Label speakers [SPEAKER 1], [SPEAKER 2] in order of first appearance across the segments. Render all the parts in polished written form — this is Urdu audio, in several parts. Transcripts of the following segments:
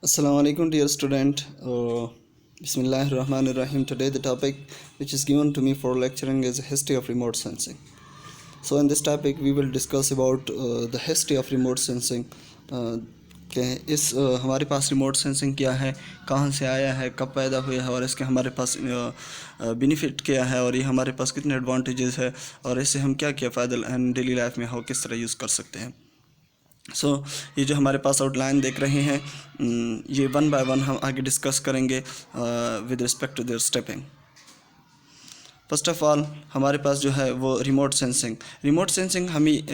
[SPEAKER 1] Assalamu alaikum, dear student. Bismillahir Rahmanir Rahim. Today the topic which is given to me for lecturing is history of remote sensing. So in this topic we will discuss about the history of remote sensing. کہ اس ہمارے پاس ریموٹ سینسنگ کیا ہے، کہاں سے آیا ہے، کب پیدا ہوا ہے، اور اس کے ہمارے پاس بینیفٹ کیا ہے، اور یہ ہمارے پاس کتنے ایڈوانٹیجز ہے، اور اس سے ہم کیا کیا فائدہ ڈیلی لائف میں کس طرح یوز کر سکتے ہیں. یہ جو ہمارے پاس آؤٹ لائن دیکھ رہے ہیں، یہ ون بائی ون ہم آگے ڈسکس کریں گے with respect to their stepping. First of all ہمارے پاس جو ہے وہ ریموٹ سینسنگ ہمیں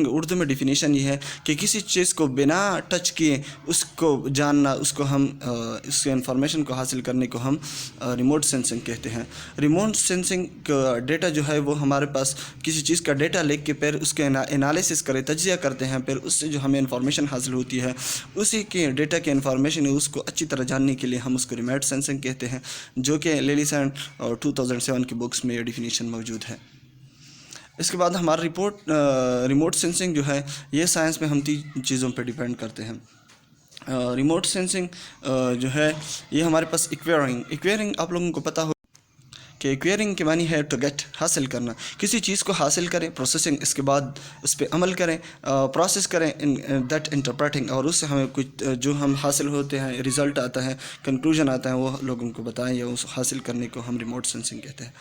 [SPEAKER 1] اردو میں ڈیفینیشن یہ ہے کہ کسی چیز کو بنا ٹچ کیے اس کو جاننا، اس کو ہم اس کے انفارمیشن کو حاصل کرنے کو ہم ریموٹ سینسنگ کہتے ہیں. ریموٹ سینسنگ کا ڈیٹا جو ہے وہ ہمارے پاس کسی چیز کا ڈیٹا لے کے پھر اس کے انالیسس کرے، تجزیہ کرتے ہیں، پھر اس سے جو ہمیں انفارمیشن حاصل ہوتی ہے اسی کے ڈیٹا کے انفارمیشن اس کو اچھی طرح جاننے کے لیے ہم اس کو ریموٹ سینسنگ کہتے ہیں، جو کہ لیلیسن اور 2007 کی بکس میں یہ ڈیفینیشن موجود ہے. اس کے بعد ہمارا ریموٹ سینسنگ جو ہے یہ سائنس میں ہم 3 چیزوں پہ ڈیپینڈ کرتے ہیں. ریموٹ سینسنگ جو ہے یہ ہمارے پاس ایکویئرنگ آپ لوگوں کو پتہ ہو کہ ایکویئرنگ کے معنی ہے ٹو گیٹ، حاصل کرنا. کسی چیز کو حاصل کریں، پروسیسنگ، اس کے بعد اس پہ عمل کریں، پروسیس کریں، دیٹ انٹرپریٹنگ، اور اس سے ہمیں کچھ جو ہم حاصل ہوتے ہیں، رزلٹ آتا ہے، کنکلوژن آتا ہے، وہ لوگوں کو بتائیں، یا اس حاصل کرنے کو ہم ریموٹ سینسنگ کہتے ہیں.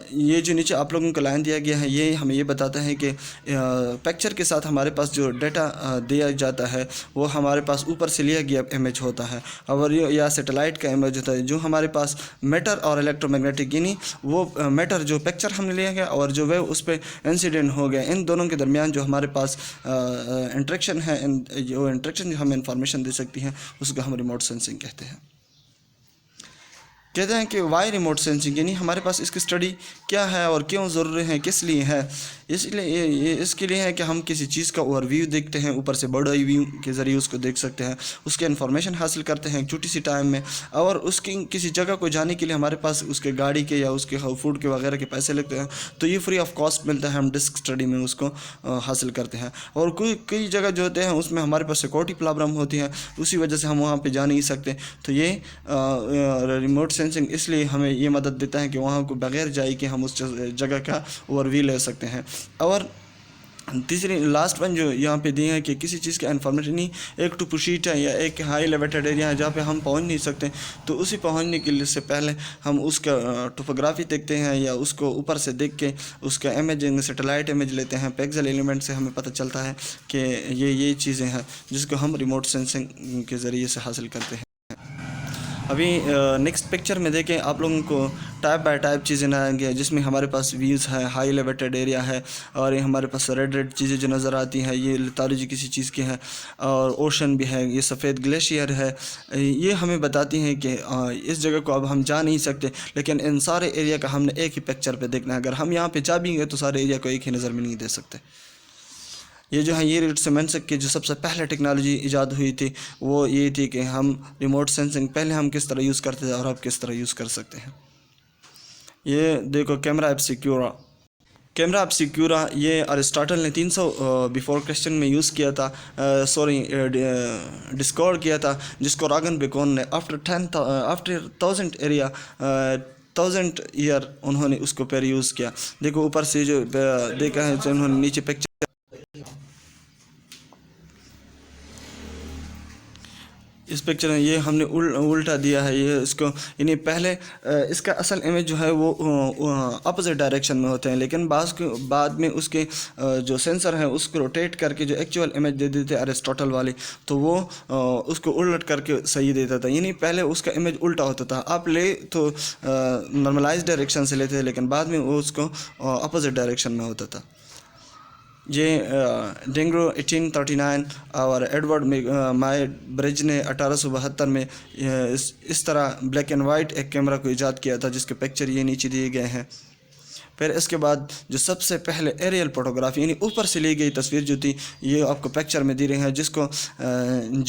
[SPEAKER 1] یہ جو نیچے آپ لوگوں کو لائن دیا گیا ہے یہ ہمیں یہ بتاتا ہے کہ پکچر کے ساتھ ہمارے پاس جو ڈیٹا دیا جاتا ہے وہ ہمارے پاس اوپر سے لیا گیا امیج ہوتا ہے، اور یا سیٹلائٹ کا امیج ہوتا ہے. جو ہمارے پاس میٹر اور الیکٹرو میگنیٹک، یعنی وہ میٹر جو پکچر ہم نے لیا گیا اور جو ویو اس پہ انسیڈنٹ ہو گیا، ان دونوں کے درمیان جو ہمارے پاس انٹریکشن ہے، جو انٹریکشن جو ہمیں انفارمیشن دے سکتی ہیں اس کو ہم ریموٹ سینسنگ کہتے ہیں. کہتے ہیں کہ وائی ریموٹ سینسنگ، یعنی ہمارے پاس اس کی اسٹڈی کیا ہے اور کیوں ضروری ہے، کس لیے ہے. اس لیے یہ اس کے لیے ہے کہ ہم کسی چیز کا اوور ویو دیکھتے ہیں، اوپر سے برڈ آئی ویو کے ذریعے اس کو دیکھ سکتے ہیں، اس کے انفارمیشن حاصل کرتے ہیں چھوٹی سی ٹائم میں، اور اس کی کسی جگہ کو جانے کے لیے ہمارے پاس اس کے گاڑی کے یا اس کے فوڈ کے وغیرہ کے پیسے لگتے ہیں، تو یہ فری آف کاسٹ ملتا ہے، ہم ڈسک اسٹڈی میں اس کو حاصل کرتے ہیں. اور کئی جگہ جو ہوتے ہیں اس میں ہمارے پاس سیکورٹی پرابلم ہوتی ہے، اسی وجہ سے ہم وہاں پہ جا نہیں سکتے، تو یہ ریموٹ سینسنگ اس لیے ہمیں یہ مدد دیتا ہے کہ وہاں کو بغیر جائے کہ ہم اس جگہ کا اوور ویو لے سکتے ہیں. اور تیسری لاسٹ ون جو یہاں پہ دی ہے کہ کسی چیز کا انفارمیشن نہیں، ایک ٹوپو شیٹ ہے یا ایک ہائی ایلیویٹڈ ایریا ہے جہاں پہ ہم پہنچ نہیں سکتے، تو اسی پہنچنے کے لیے سے پہلے ہم اس کا ٹوپوگرافی دیکھتے ہیں، یا اس کو اوپر سے دیکھ کے اس کا امیجنگ سیٹلائٹ امیج لیتے ہیں، پکسل ایلیمنٹ سے ہمیں پتہ چلتا ہے کہ یہ چیزیں ہیں جس کو ہم ریموٹ سینسنگ کے ذریعے سے حاصل کرتے ہیں. ابھی نیکسٹ پکچر میں دیکھیں آپ لوگوں کو ٹائپ بائی ٹائپ چیزیں نہ آئیں گے، جس میں ہمارے پاس ویوز ہے، ہائی ایلیویٹڈ ایریا ہے، اور یہ ہمارے پاس ریڈ چیزیں جو نظر آتی ہیں یہ لیتھالوجی کسی چیز کی ہے، اور اوشن بھی ہے، یہ سفید گلیشیئر ہے. یہ ہمیں بتاتی ہیں کہ اس جگہ کو اب ہم جا نہیں سکتے، لیکن ان سارے ایریا کا ہم نے ایک ہی پکچر پہ دیکھنا ہے. اگر ہم یہاں پہ جا بھی گئے تو سارے ایریا کو ایک ہی نظر میں نہیں دے سکتے. یہ جو ہے یہ ریٹ سے منسک کی جو سب سے پہلے ٹیکنالوجی ایجاد ہوئی تھی وہ یہ تھی کہ ہم ریموٹ سینسنگ پہلے ہم کس طرح یوز کرتے تھے اور اب کس طرح یوز کر سکتے ہیں. یہ دیکھو کیمرہ ایپ سیکیورا، یہ ارسطاٹل نے 300 بیفور کرسچن میں یوز کیا تھا، ڈسکور کیا تھا، جس کو راگن بیکون نے آفٹر 1000 ایئر انہوں نے اس کو پھر یوز کیا. دیکھو اوپر سے جو دیکھا ہے انہوں نے نیچے پکچر اس پکچر میں یہ ہم نے الٹا دیا ہے، یہ اس کو یعنی پہلے اس کا اصل امیج جو ہے وہ اپوزٹ ڈائریکشن میں ہوتے ہیں، لیکن بعد میں اس کے جو سینسر ہیں اس کو روٹیٹ کر کے جو ایکچوئل امیج دے دیتے ارسطاٹل والے، تو وہ اس کو الٹ کر کے صحیح دیتا تھا. یعنی پہلے اس کا امیج الٹا ہوتا تھا، آپ لے تو نارملائز ڈائریکشن سے لیتے تھے، لیکن بعد میں وہ اس کو اپوزٹ ڈائریکشن میں ہوتا تھا. یہ ڈینگرو 1839 اور ایڈورڈ مائر برج نے 1872 میں اس طرح بلیک اینڈ وائٹ ایک کیمرہ کو ایجاد کیا تھا، جس کے پکچر یہ نیچے دیے گئے ہیں. پھر اس کے بعد جو سب سے پہلے ایریل فوٹوگرافی یعنی اوپر سے لی گئی تصویر جو تھی یہ آپ کو پکچر میں دی رہی ہے، جس کو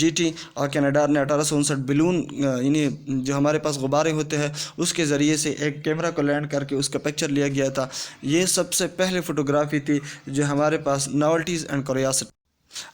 [SPEAKER 1] GT اور کینیڈا نے 1859 بلون یعنی جو ہمارے پاس غبارے ہوتے ہیں اس کے ذریعے سے ایک کیمرہ کو لینڈ کر کے اس کا پکچر لیا گیا تھا. یہ سب سے پہلے فوٹوگرافی تھی جو ہمارے پاس ناولٹیز اینڈ کیوریوسٹی